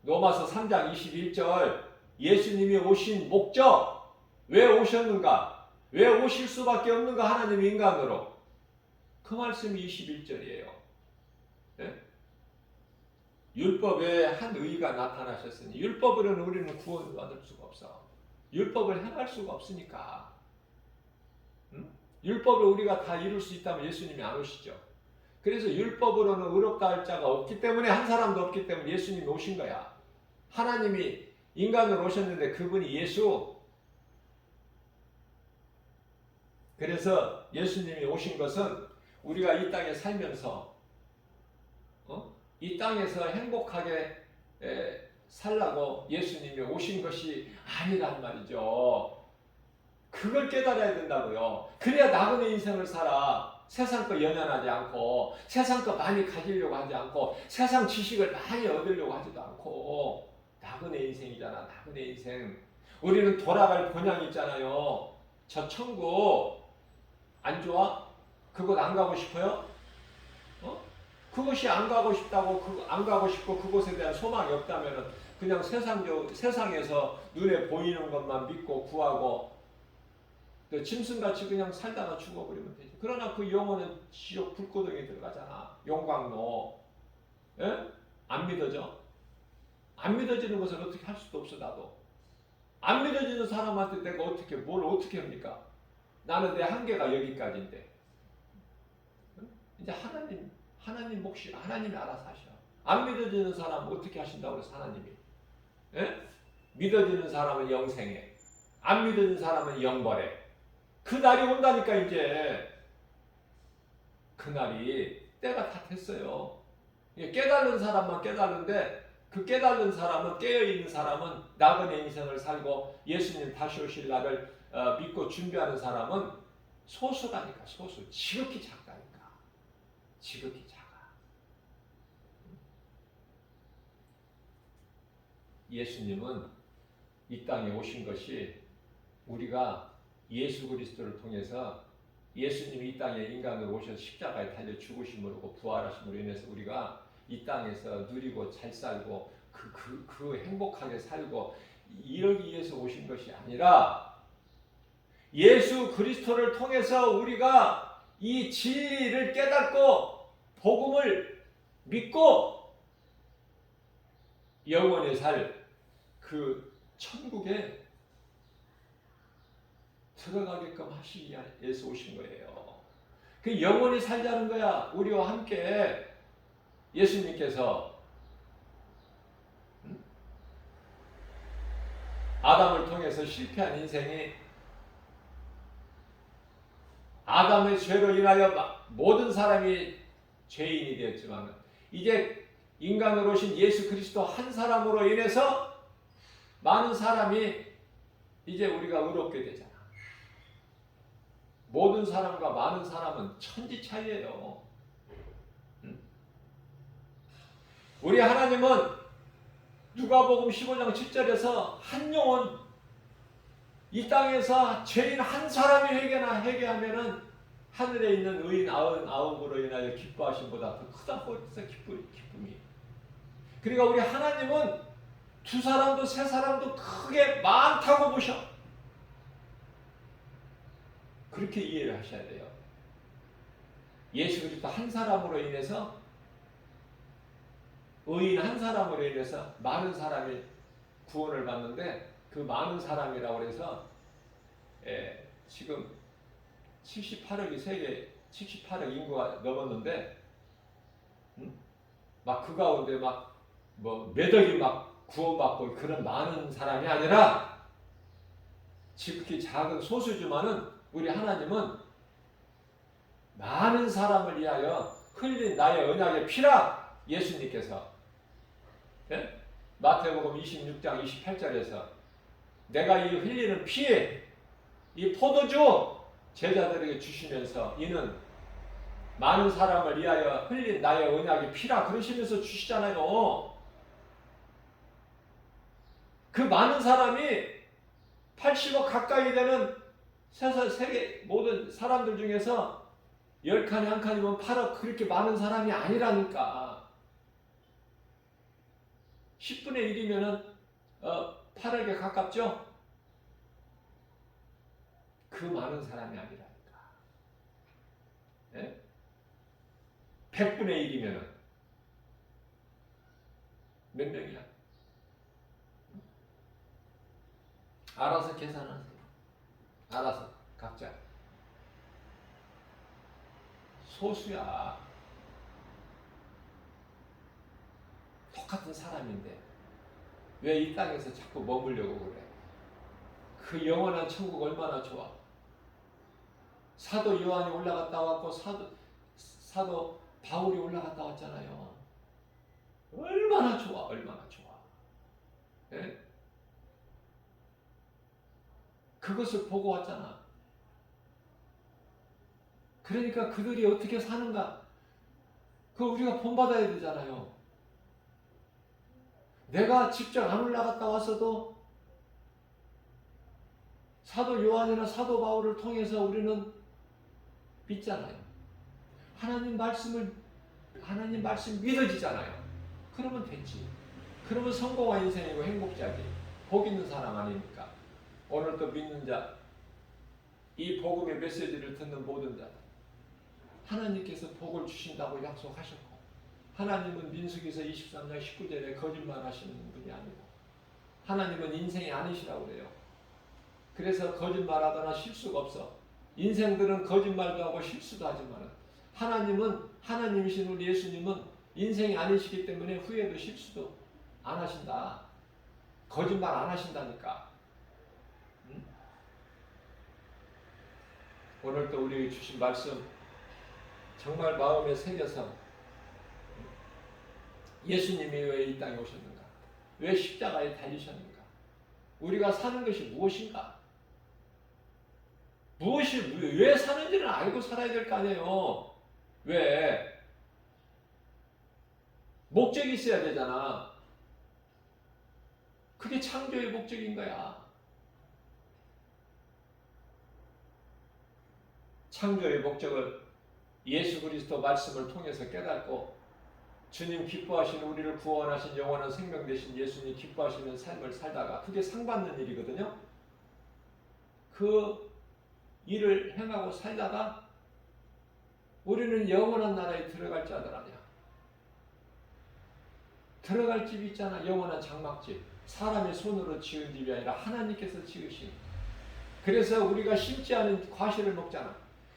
로마서 3장 21절, 예수님이 오신 목적, 왜 오셨는가? 왜 오실 수밖에 없는가? 하나님이 인간으로. 그 말씀이 21절이에요. 네? 율법에 한 의가 나타나셨으니, 율법으로는 우리는 구원을 받을 수가 없어. 율법을 행할 수가 없으니까. 율법을 우리가 다 이룰 수 있다면 예수님이 안 오시죠. 그래서 율법으로는 의롭다 할 자가 없기 때문에, 한 사람도 없기 때문에 예수님이 오신 거야. 하나님이 인간으로 오셨는데 그분이 예수. 그래서 예수님이 오신 것은 우리가 이 땅에 살면서 이 땅에서 행복하게 살라고 예수님이 오신 것이 아니란 말이죠. 그걸 깨달아야 된다고요. 그래야 나그네 인생을 살아. 세상 거 연연하지 않고, 세상 거 많이 가지려고 하지 않고, 세상 지식을 많이 얻으려고 하지도 않고, 나그네 인생이잖아, 나그네 인생. 우리는 돌아갈 본향 있잖아요. 저 천국 안 좋아? 그곳 안 가고 싶어요? 어? 그것이 안 가고 싶다고, 안 가고 싶고 그곳에 대한 소망이 없다면 그냥 세상에서 눈에 보이는 것만 믿고 구하고 짐승같이 그냥 살다가 죽어버리면 되지. 그러나 그 영혼은 지옥 불구덩이에 들어가잖아. 용광로. 예? 안 믿어져? 안 믿어지는 것을 어떻게 할 수도 없어, 나도. 안 믿어지는 사람한테 내가 뭘 어떻게 합니까? 나는 내 한계가 여기까지인데. 이제 하나님 몫이, 하나님이 알아서 하셔. 안 믿어지는 사람 어떻게 하신다고 그래서 하나님이. 예? 믿어지는 사람은 영생에, 안 믿어지는 사람은 영벌에. 그 날이 온다니까 이제. 그 날이 때가 다 됐어요. 깨달은 사람만 깨달은데 그 깨달은 사람은 깨어있는 사람은 나그네 인생을 살고 예수님 다시 오실 날을 믿고 준비하는 사람은 소수라니까. 소수. 지극히 작다니까. 지극히 작아. 예수님은 이 땅에 오신 것이 우리가 예수 그리스도를 통해서 예수님이 이 땅에 인간으로 오셔서 십자가에 달려 죽으심으로 부활하심으로 인해서 우리가 이 땅에서 누리고 잘 살고 그 행복하게 살고 이러기 위해서 오신 것이 아니라 예수 그리스도를 통해서 우리가 이 진리를 깨닫고 복음을 믿고 영원히 살 그 천국에 들어가게끔 하시기 위해서 오신 거예요. 그 영원히 살자는 거야. 우리와 함께 예수님께서 아담을 통해서 실패한 인생이 아담의 죄로 인하여 모든 사람이 죄인이 되었지만 이제 인간으로 오신 예수 그리스도 한 사람으로 인해서 많은 사람이 이제 우리가 의롭게 되잖아. 모든 사람과 많은 사람은 천지 차이예요. 우리 하나님은 누가복음 15장 7절에서 한 영혼 이 땅에서 죄인 한 사람이 회개하면은 하늘에 있는 의인 99으로 인하여 기뻐하심보다 더 크다고 했어. 기쁨이. 그러니까 우리 하나님은 두 사람도 세 사람도 크게 많다고 보셔. 그렇게 이해를 하셔야 돼요. 예수 그리스도 한 사람으로 인해서 의인 한 사람으로 인해서 많은 사람이 구원을 받는데 그 많은 사람이라고 해서 지금 78억이 세계 78억 인구가 넘었는데 막 그 가운데 막 뭐 몇 억이 막 구원받고 그런 많은 사람이 아니라 지극히 작은 소수지만은 우리 하나님은 많은 사람을 위하여 흘린 나의 언약의 피라 예수님께서 마태복음 26장 28절에서 내가 이 흘리는 피에 이 포도주 제자들에게 주시면서 이는 많은 사람을 위하여 흘린 나의 언약의 피라 그러시면서 주시잖아요. 그 많은 사람이 80억 가까이 되는 세계 모든 사람들 중에서 10칸이 한 칸이면 8억 그렇게 많은 사람이 아니라니까. 10분의 1이면은 8억에 가깝죠? 그 많은 사람이 아니라니까. 네? 100분의 1이면은 몇 명이야? 알아서 계산하세요. 알아서 각자. 소수야. 똑같은 사람인데 왜 이 땅에서 자꾸 머물려고 그래? 그 영원한 천국 얼마나 좋아. 사도 요한이 올라갔다 왔고 사도 바울이 올라갔다 왔잖아요. 얼마나 좋아. 얼마나 좋아. 예? 그것을 보고 왔잖아. 그러니까 그들이 어떻게 사는가? 그걸 우리가 본받아야 되잖아요. 내가 직접 안 올라갔다 왔어도 사도 요한이나 사도 바울을 통해서 우리는 믿잖아요. 하나님 말씀 믿어지잖아요. 그러면 됐지. 그러면 성공한 인생이고 행복자지. 복 있는 사람 아닙니까? 오늘 또 믿는 자, 이 복음의 메시지를 듣는 모든 자, 하나님께서 복을 주신다고 약속하셨고, 하나님은 민수기서 23장 19절에 거짓말 하시는 분이 아니고, 하나님은 인생이 아니시라고 그래요. 그래서 거짓말하거나 실수가 없어. 인생들은 거짓말도 하고 실수도 하지만 하나님은, 하나님이신 우리 예수님은 인생이 아니시기 때문에 후회도 실수도 안 하신다. 거짓말 안 하신다니까. 응? 오늘 또 우리에게 주신 말씀 정말 마음에 새겨서, 예수님이 왜 이 땅에 오셨는가? 왜 십자가에 달리셨는가? 우리가 사는 것이 무엇인가? 왜 사는지를 알고 살아야 될 거 아니에요. 왜? 목적이 있어야 되잖아. 그게 창조의 목적인 거야. 창조의 목적을 예수 그리스도 말씀을 통해서 깨닫고, 주님 기뻐하시는, 우리를 구원하신 영원한 생명 되신 예수님 기뻐하시는 삶을 살다가, 그게 상 받는 일이거든요. 그 일을 행하고 살다가 우리는 영원한 나라에 들어갈 자들 아니야. 들어갈 집이 있잖아. 영원한 장막집. 사람의 손으로 지은 집이 아니라 하나님께서 지으신. 그래서 우리가 심지 않은 과실을 먹잖아.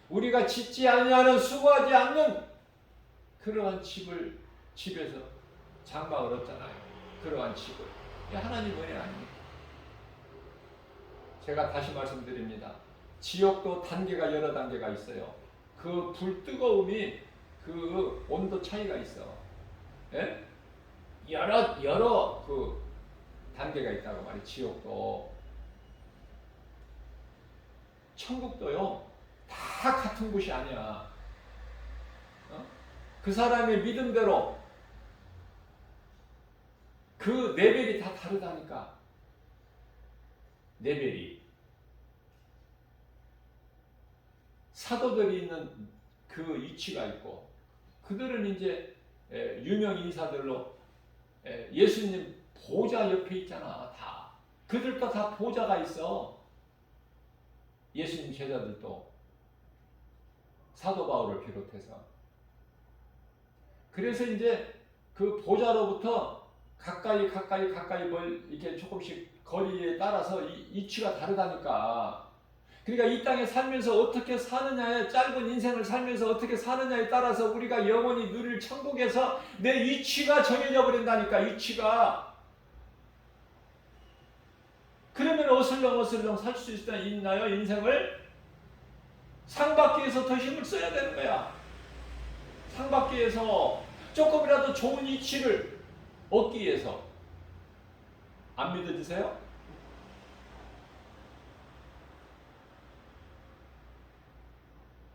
우리가 짓지 아니하는, 수고하지 않는 그러한 집에서 장막을 얻잖아요. 그러한 집을. 이게 하나님 은혜 아닙니까? 제가 다시 말씀드립니다. 지옥도 단계가, 여러 단계가 있어요. 그 불 뜨거움이 그 온도 차이가 있어. 예? 여러 그 단계가 있다고 말이에요. 지옥도. 천국도요. 다 같은 곳이 아니야. 그 사람의 믿음대로 그 레벨이 다 다르다니까. 레벨이. 사도들이 있는 그 위치가 있고, 그들은 이제 유명 인사들로 예수님 보좌 옆에 있잖아. 다. 그들도 다 보좌가 있어. 예수님 제자들도. 사도 바울을 비롯해서. 그래서 이제 그 보좌로부터 가까이 이렇게 조금씩 거리에 따라서 위치가 다르다니까. 그러니까 이 땅에 살면서 어떻게 사느냐에, 짧은 인생을 살면서 어떻게 사느냐에 따라서 우리가 영원히 누릴 천국에서 내 위치가 정해져 버린다니까. 위치가. 그러면 어슬렁 살 수 있나요? 인생을 상 받기 위해서 더 힘을 써야 되는 거야. 상 받기 위해서 조금이라도 좋은 위치를 얻기 위해서. 안 믿어지세요?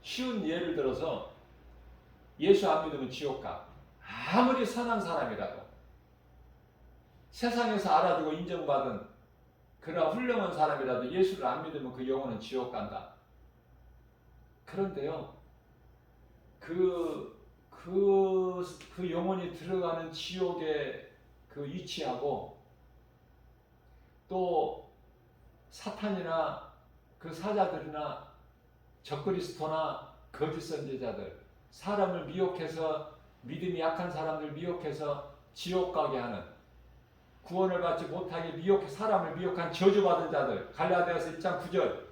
쉬운 예를 들어서, 예수 안 믿으면 지옥 가. 아무리 선한 사람이라도, 세상에서 알아주고 인정받은 그런 훌륭한 사람이라도 예수를 안 믿으면 그 영혼은 지옥 간다. 그런데요, 그 영혼이 들어가는 지옥의 그 위치하고, 또 사탄이나 그 사자들이나 적그리스도나 거짓 선지자들, 사람을 미혹해서, 믿음이 약한 사람들 미혹해서 지옥 가게 하는, 구원을 받지 못하게 사람을 미혹한 저주받은 자들, 갈라디아서 1장 9절,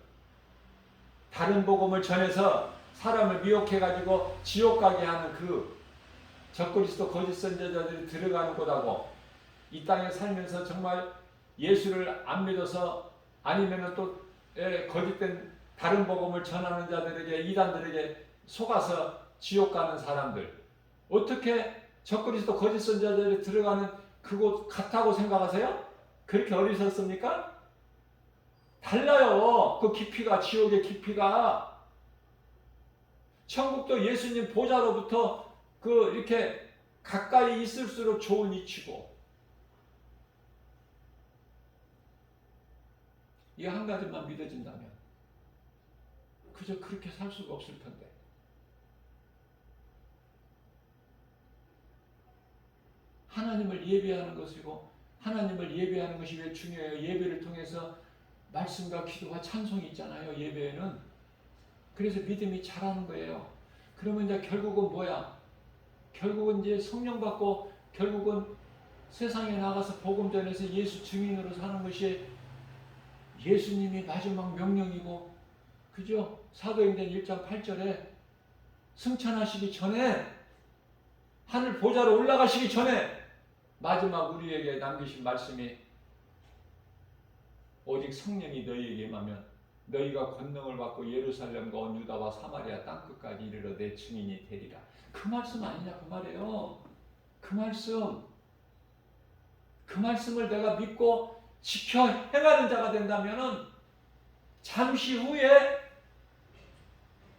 다른 복음을 전해서 사람을 미혹해가지고 지옥 가게 하는 그 적그리스도 거짓 선지자들이 들어가는 곳하고, 이 땅에 살면서 정말 예수를 안 믿어서, 아니면 또 거짓된 다른 복음을 전하는 자들에게, 이단들에게 속아서 지옥 가는 사람들, 어떻게 적그리스도 거짓 선지자들이 들어가는 그곳 같다고 생각하세요? 그렇게 어리석습니까? 달라요. 그 깊이가, 지옥의 깊이가. 천국도 예수님 보좌로부터 이렇게 가까이 있을수록 좋은 위치고, 이 한 가지만 믿어진다면 그저 그렇게 살 수가 없을 텐데. 하나님을 예배하는 것이고, 하나님을 예배하는 것이 왜 중요해요? 예배를 통해서 말씀과 기도와 찬송이 있잖아요, 예배에는. 그래서 믿음이 자라는 거예요. 그러면 이제 결국은 뭐야? 결국은 이제 성령 받고, 결국은 세상에 나가서 복음 전해서 예수 증인으로 사는 것이 예수님이 마지막 명령이고, 그죠? 사도행전 1장 8절에 승천하시기 전에, 하늘 보좌로 올라가시기 전에 마지막 우리에게 남기신 말씀이, 오직 성령이 너희에게 임하면 너희가 권능을 받고 예루살렘과 온 유다와 사마리아 땅끝까지 이르러 내 증인이 되리라. 그 말씀 아니냐 그 말이에요. 그 말씀을 내가 믿고 지켜 행하는 자가 된다면은 잠시 후에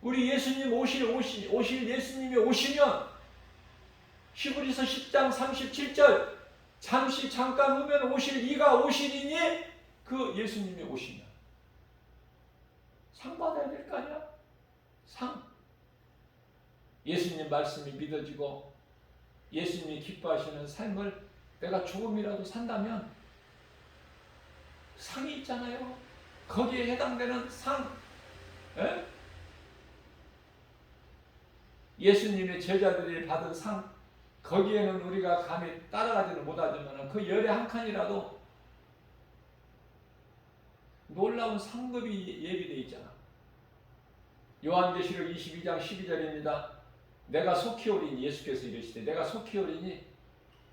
우리 예수님 오실 예수님이 오시면, 히브리서 10장 37절, 잠깐 후면 오실 이가 오시리니, 그 예수님이 오시면 상 받아야 될 거 아니야? 상. 예수님 말씀이 믿어지고 예수님이 기뻐하시는 삶을 내가 조금이라도 산다면 상이 있잖아요. 거기에 해당되는 상. 에? 예수님의 제자들이 받은 상, 거기에는 우리가 감히 따라가지는 못하지만 그 열의 한 칸이라도 놀라운 상급이 예비되어 있잖아. 요한계시록 22장 12절입니다. 내가 속히 오리니, 예수께서 이르시되 내가 속히 오리니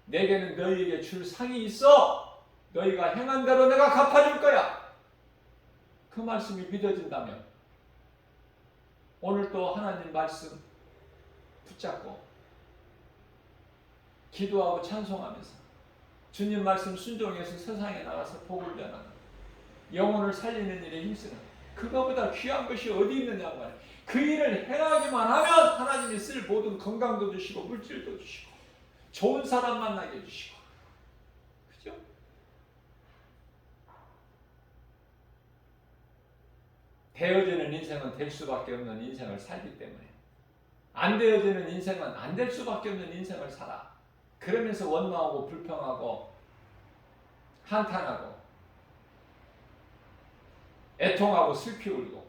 내게는 너희에게 줄 상이 있어. 너희가 행한 대로 내가 갚아줄 거야. 그 말씀이 믿어진다면 오늘 또 하나님 말씀 붙잡고 기도하고 찬송하면서 주님 말씀 순종해서 세상에 나가서 복을 전하는, 영혼을 살리는 일에 힘쓰는, 그거보다 귀한 것이 어디 있느냐고 말이에요. 그 일을 행하기만 하면 하나님이 쓸 모든 건강도 주시고 물질도 주시고 좋은 사람 만나게 해주시고, 그죠? 되어지는 인생은 될 수밖에 없는 인생을 살기 때문에, 안 되어지는 인생은 안 될 수밖에 없는 인생을 살아. 그러면서 원망하고 불평하고 한탄하고 애통하고 슬피 울고,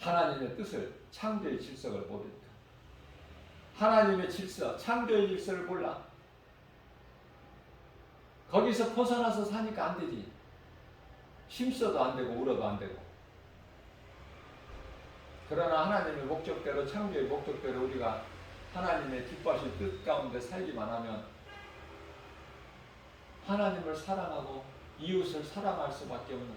하나님의 뜻을, 창조의 질서를 모르니까. 하나님의 질서, 창조의 질서를 몰라. 거기서 벗어나서 사니까 안 되지. 힘써도 안 되고 울어도 안 되고. 그러나 하나님의 목적대로, 창조의 목적대로 우리가 하나님의 기뻐하실 뜻 가운데 살기만 하면 하나님을 사랑하고 이웃을 사랑할 수밖에 없는,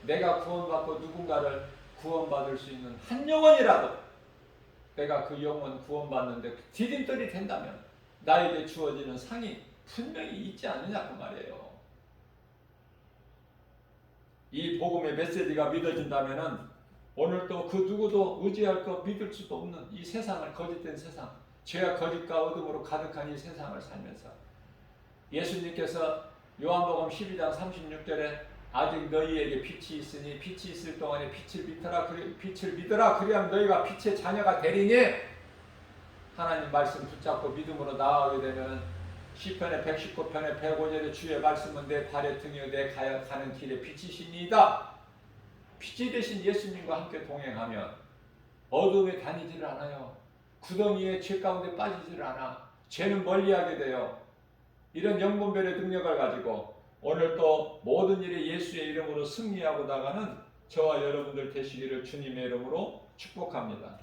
내가 구원받고 누군가를 구원받을 수 있는 한 영혼이라도 내가 그 영혼 구원받는데 디딤돌이 된다면 나에게 주어지는 상이 분명히 있지 않느냐 그 말이에요. 이 복음의 메시지가 믿어진다면 오늘 또 그 누구도 의지할 것 믿을 수도 없는 이 세상을, 거짓된 세상, 죄와 거짓과 어둠으로 가득한 이 세상을 살면서 예수님께서 요한복음 12장 36절에 아직 너희에게 빛이 있으니 빛이 있을 동안에 빛을 믿으라. 그리하면 너희가 빛의 자녀가 되리니, 하나님 말씀 붙잡고 믿음으로 나아가게 되면 시편의 119편의 105절에 주의 말씀은 내 발의 등이요 내 가는 길에 빛이시니이다. 빛이 되신 예수님과 함께 동행하면 어둠에 다니지를 않아요. 구덩이에 죄 가운데 빠지지를 않아. 죄는 멀리하게 돼요. 이런 영분별의 능력을 가지고 오늘 또 모든 일에 예수의 이름으로 승리하고 나가는 저와 여러분들 되시기를 주님의 이름으로 축복합니다.